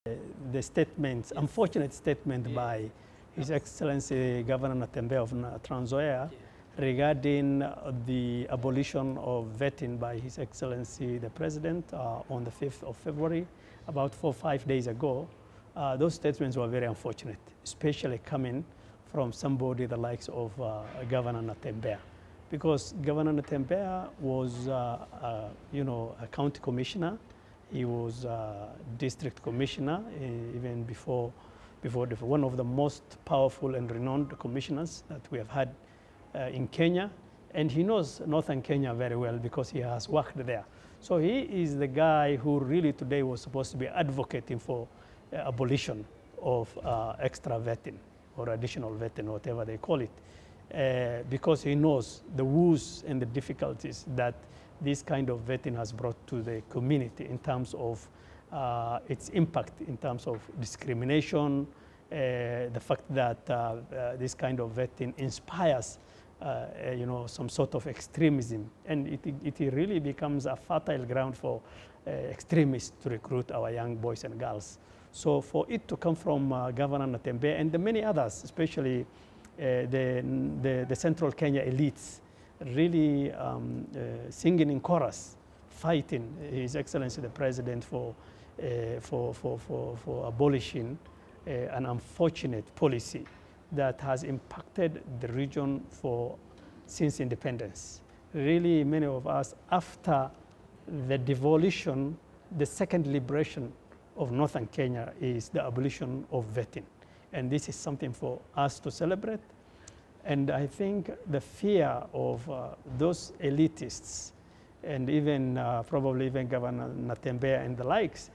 the statements, unfortunate statement by His Excellency Governor Natembeya of Nzoia regarding the abolition of vetting by His Excellency the President on the 5th of February, about 4 or 5 days ago. Those statements were very unfortunate, especially coming from somebody the likes of Governor Natembeya. Because Governor Natembeya was, a county commissioner. He was district commissioner, even before one of the most powerful and renowned commissioners that we have had in Kenya. And he knows northern Kenya very well because he has worked there. So he is the guy who really today was supposed to be advocating for abolition of extra vetting or additional vetting, whatever they call it, because he knows the woes and the difficulties that this kind of vetting has brought to the community in terms of its impact, in terms of discrimination, the fact that this kind of vetting inspires some sort of extremism, and it really becomes a fertile ground for extremists to recruit our young boys and girls. So for it to come from Governor Natembeya and the many others, especially the Central Kenya elites, really singing in chorus, fighting His Excellency the President for abolishing an unfortunate policy that has impacted the region since independence. Really, many of us, after the devolution, the second liberation of northern Kenya is the abolition of vetting. And this is something for us to celebrate. And I think the fear of those elitists, and even probably even Governor Natembeya and the likes,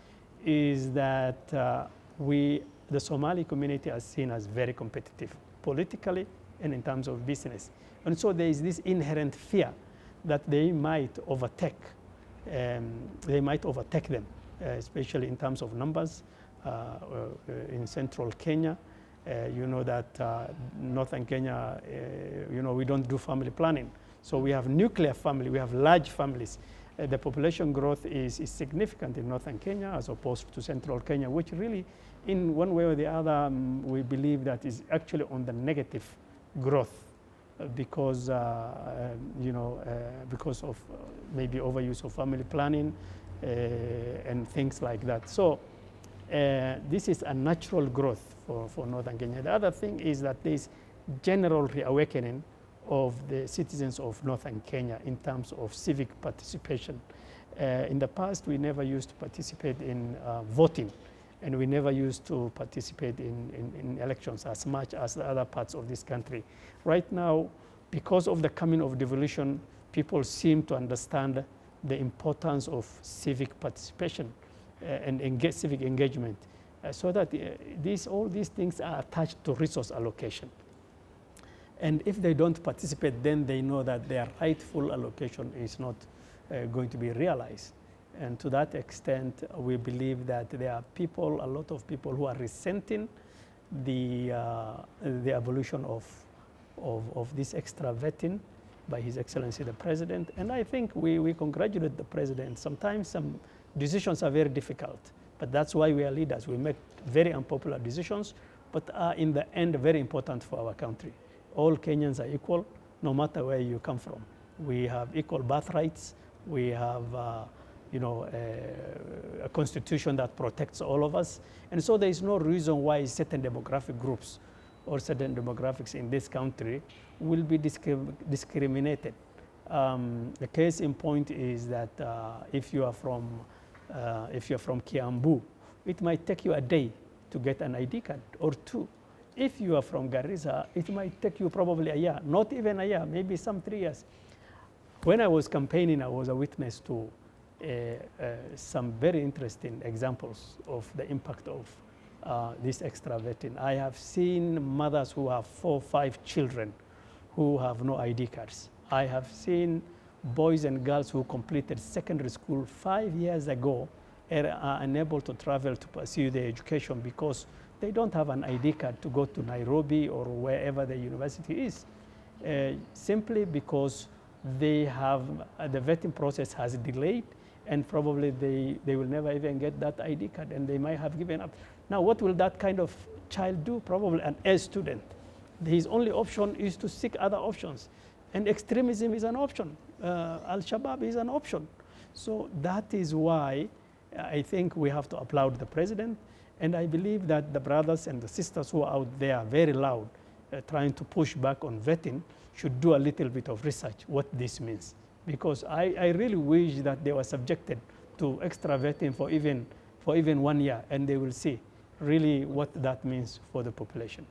is that the Somali community is seen as very competitive, politically and in terms of business. And so there is this inherent fear that they might overtake them, especially in terms of numbers in central Kenya. You know that northern Kenya, we don't do family planning. So we have nuclear family, we have large families. The population growth is significant in northern Kenya as opposed to central Kenya, which really, in one way or the other, we believe that is actually on the negative growth because, because of maybe overuse of family planning and things like that. So this is a natural growth for northern Kenya. The other thing is that there is general reawakening of the citizens of northern Kenya in terms of civic participation. In the past, we never used to participate in voting, and we never used to participate in elections as much as the other parts of this country. Right now, because of the coming of devolution, people seem to understand the importance of civic participation and civic engagement, so that all these things are attached to resource allocation. And if they don't participate, then they know that their rightful allocation is not going to be realized. And to that extent, we believe that there are a lot of people who are resenting the abolition of this extra vetting by His Excellency the President. And I think we congratulate the President. Sometimes some decisions are very difficult, but that's why we are leaders. We make very unpopular decisions, but are in the end very important for our country. All Kenyans are equal, no matter where you come from. We have equal birthrights. We have a constitution that protects all of us. And so there is no reason why certain demographic groups or certain demographics in this country will be discriminated. The case in point is that if you are from Kiambu, it might take you a day to get an ID card or two. If you are from Garissa, it might take you probably a year, not even a year, maybe some 3 years. When I was campaigning, I was a witness to some very interesting examples of the impact of this extra vetting. I have seen mothers who have 4 or 5 children who have no ID cards. I have seen boys and girls who completed secondary school 5 years ago and are unable to travel to pursue their education because they don't have an ID card to go to Nairobi or wherever the university is, simply because the vetting process has delayed and probably they will never even get that ID card, and they might have given up. Now, what will that kind of child do? Probably an A student. His only option is to seek other options. And extremism is an option. Al-Shabaab is an option. So that is why I think we have to applaud the president. And I believe that the brothers and the sisters who are out there very loud, trying to push back on vetting, should do a little bit of research what this means. Because I really wish that they were subjected to extra vetting for even 1 year, and they will see really what that means for the population.